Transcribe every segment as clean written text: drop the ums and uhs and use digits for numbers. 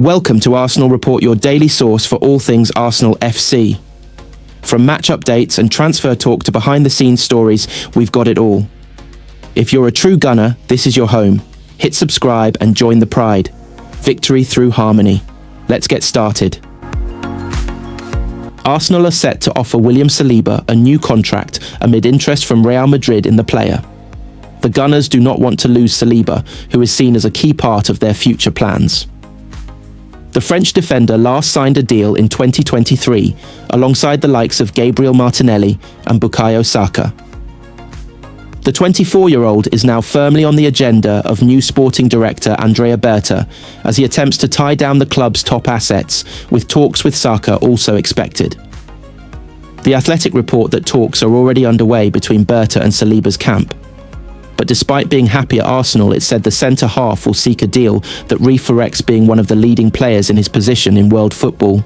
Welcome to Arsenal Report, your daily source for all things Arsenal FC. From match updates and transfer talk to behind-the-scenes stories, we've got it all. If you're a true gunner, this is your home. Hit subscribe and join the pride. Victory through harmony. Let's get started. Arsenal are set to offer William Saliba a new contract amid interest from Real Madrid in the player. The Gunners do not want to lose Saliba, who is seen as a key part of their future plans. The French defender last signed a deal in 2023 alongside the likes of Gabriel Martinelli and Bukayo Saka. The 24-year-old is now firmly on the agenda of new sporting director Andrea Berta as he attempts to tie down the club's top assets, with talks with Saka also expected. The Athletic report that talks are already underway between Berta and Saliba's camp. But despite being happy at Arsenal, it said the centre-half will seek a deal that reflects being one of the leading players in his position in world football.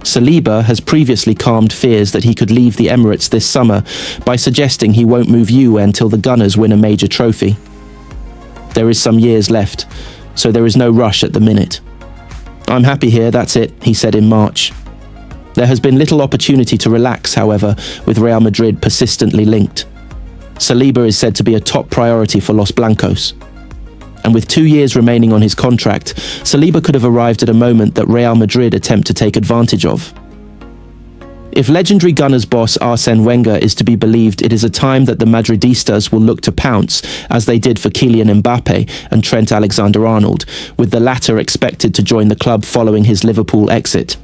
Saliba has previously calmed fears that he could leave the Emirates this summer by suggesting he won't move until the Gunners win a major trophy. There is some years left, so there is no rush at the minute. "I'm happy here, that's it," he said in March. There has been little opportunity to relax, however, with Real Madrid persistently linked. Saliba is said to be a top priority for Los Blancos. And with 2 years remaining on his contract, Saliba could have arrived at a moment that Real Madrid attempt to take advantage of. If legendary Gunners boss Arsene Wenger is to be believed, it is a time that the Madridistas will look to pounce, as they did for Kylian Mbappe and Trent Alexander-Arnold, with the latter expected to join the club following his Liverpool exit.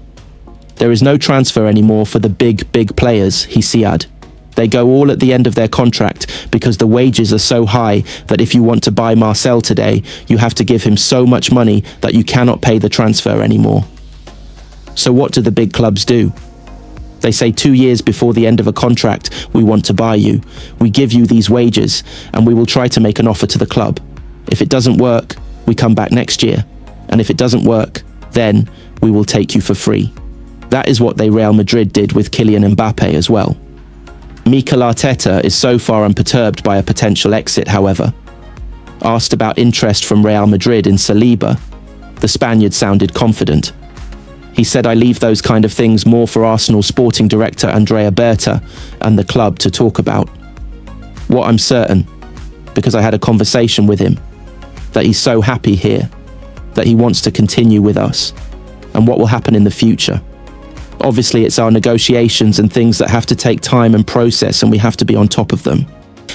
There is no transfer anymore for the big players, he said. They go all at the end of their contract because the wages are so high that if you want to buy Marcel today, you have to give him so much money that you cannot pay the transfer anymore. So what do the big clubs do? They say 2 years before the end of a contract, we want to buy you. We give you these wages and we will try to make an offer to the club. If it doesn't work, we come back next year. And if it doesn't work, then we will take you for free. That is what Real Madrid did with Kylian Mbappe as well. Mikel Arteta is so far unperturbed by a potential exit, however. Asked about interest from Real Madrid in Saliba, the Spaniard sounded confident. He said, "I leave those kind of things more for Arsenal sporting director Andrea Berta and the club to talk about. What I'm certain, because I had a conversation with him, that he's so happy here, that he wants to continue with us, and what will happen in the future. Obviously, it's our negotiations and things that have to take time and process, and we have to be on top of them."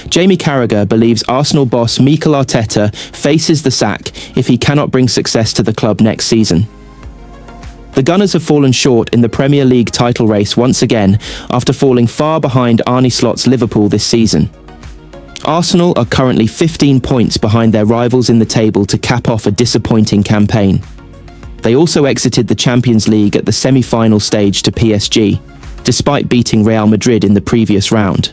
Jamie Carragher believes Arsenal boss Mikel Arteta faces the sack if he cannot bring success to the club next season. The Gunners have fallen short in the Premier League title race once again after falling far behind Arne Slot's Liverpool this season. Arsenal are currently 15 points behind their rivals in the table to cap off a disappointing campaign. They also exited the Champions League at the semi-final stage to PSG, despite beating Real Madrid in the previous round.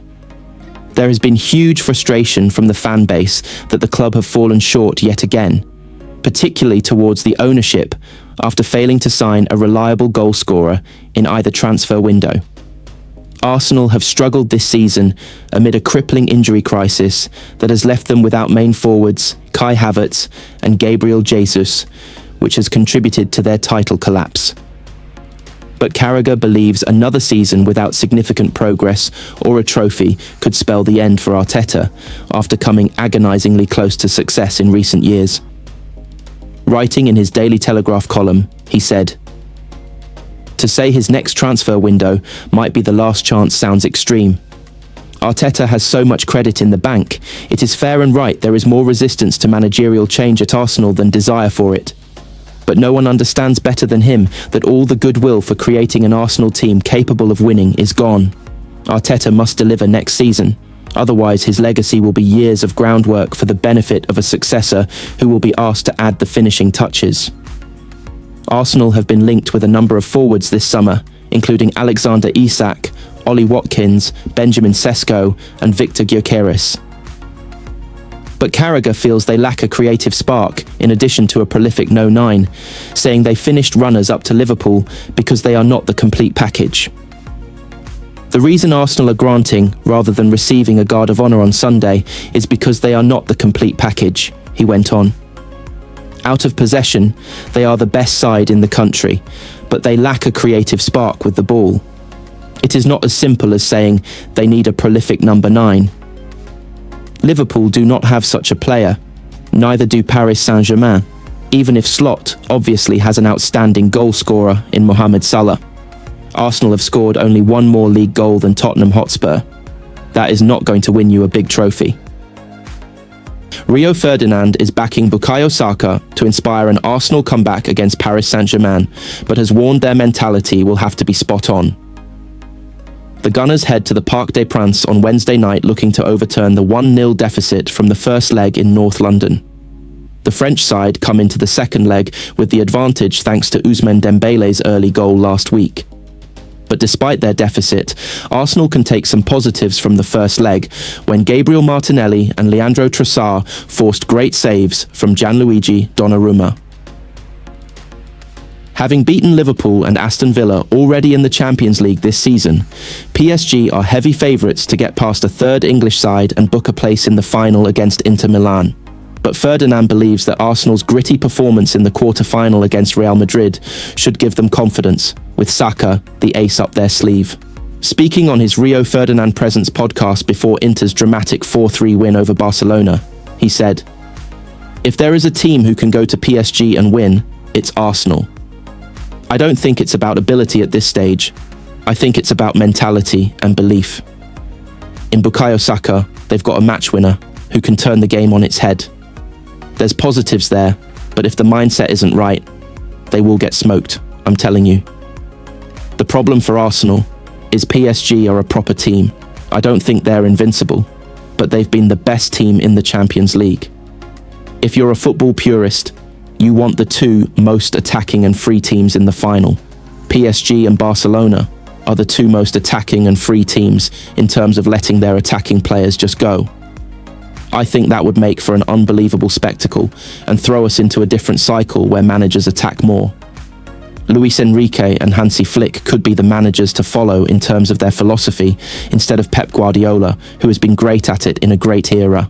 There has been huge frustration from the fan base that the club have fallen short yet again, particularly towards the ownership after failing to sign a reliable goalscorer in either transfer window. Arsenal have struggled this season amid a crippling injury crisis that has left them without main forwards Kai Havertz and Gabriel Jesus, which has contributed to their title collapse. But Carragher believes another season without significant progress or a trophy could spell the end for Arteta after coming agonisingly close to success in recent years. Writing in his Daily Telegraph column, he said, "To say his next transfer window might be the last chance sounds extreme. Arteta has so much credit in the bank. It is fair and right there is more resistance to managerial change at Arsenal than desire for it. But no one understands better than him that all the goodwill for creating an Arsenal team capable of winning is gone. Arteta must deliver next season. Otherwise, his legacy will be years of groundwork for the benefit of a successor who will be asked to add the finishing touches." Arsenal have been linked with a number of forwards this summer, including Alexander Isak, Ollie Watkins, Benjamin Sesko, and Victor Gyökeres. But Carragher feels they lack a creative spark, in addition to a prolific no-9, saying they finished runners-up to Liverpool because they are not the complete package. The reason Arsenal are granting, rather than receiving, a guard of honour on Sunday is because they are not the complete package, he went on. Out of possession, they are the best side in the country, but they lack a creative spark with the ball. It is not as simple as saying they need a prolific number 9. Liverpool do not have such a player, neither do Paris Saint-Germain, even if Slot obviously has an outstanding goal scorer in Mohamed Salah. Arsenal have scored only one more league goal than Tottenham Hotspur. That is not going to win you a big trophy. Rio Ferdinand is backing Bukayo Saka to inspire an Arsenal comeback against Paris Saint-Germain, but has warned their mentality will have to be spot on. The Gunners head to the Parc des Princes on Wednesday night looking to overturn the 1-0 deficit from the first leg in North London. The French side come into the second leg with the advantage thanks to Ousmane Dembele's early goal last week. But despite their deficit, Arsenal can take some positives from the first leg when Gabriel Martinelli and Leandro Trossard forced great saves from Gianluigi Donnarumma. Having beaten Liverpool and Aston Villa already in the Champions League this season, PSG are heavy favourites to get past a third English side and book a place in the final against Inter Milan. But Ferdinand believes that Arsenal's gritty performance in the quarter-final against Real Madrid should give them confidence, with Saka, the ace up their sleeve. Speaking on his Rio Ferdinand Presents podcast before Inter's dramatic 4-3 win over Barcelona, he said, "If there is a team who can go to PSG and win, it's Arsenal. I don't think it's about ability at this stage. I think it's about mentality and belief. In Bukayo Saka, they've got a match winner who can turn the game on its head. There's positives there, but if the mindset isn't right, they will get smoked, I'm telling you." The problem for Arsenal is PSG are a proper team. I don't think they're invincible, but they've been the best team in the Champions League. If you're a football purist, you want the two most attacking and free teams in the final. PSG and Barcelona are the two most attacking and free teams in terms of letting their attacking players just go. I think that would make for an unbelievable spectacle and throw us into a different cycle where managers attack more. Luis Enrique and Hansi Flick could be the managers to follow in terms of their philosophy instead of Pep Guardiola, who has been great at it in a great era.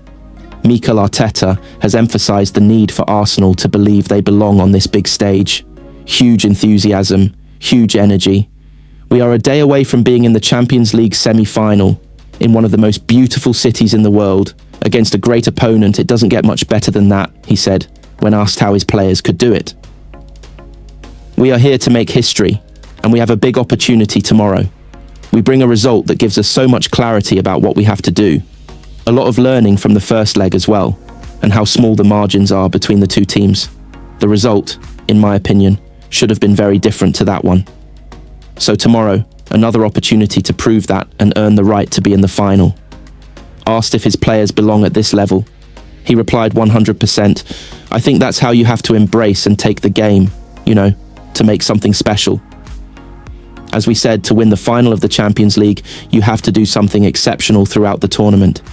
Mikel Arteta has emphasised the need for Arsenal to believe they belong on this big stage. Huge enthusiasm, huge energy. We are a day away from being in the Champions League semi-final, in one of the most beautiful cities in the world, against a great opponent. It doesn't get much better than that, he said, when asked how his players could do it. We are here to make history, and we have a big opportunity tomorrow. We bring a result that gives us so much clarity about what we have to do. A lot of learning from the first leg as well, and how small the margins are between the two teams. The result, in my opinion, should have been very different to that one. So tomorrow, another opportunity to prove that and earn the right to be in the final. Asked if his players belong at this level, he replied 100%. I think that's how you have to embrace and take the game, to make something special. As we said, to win the final of the Champions League, you have to do something exceptional throughout the tournament.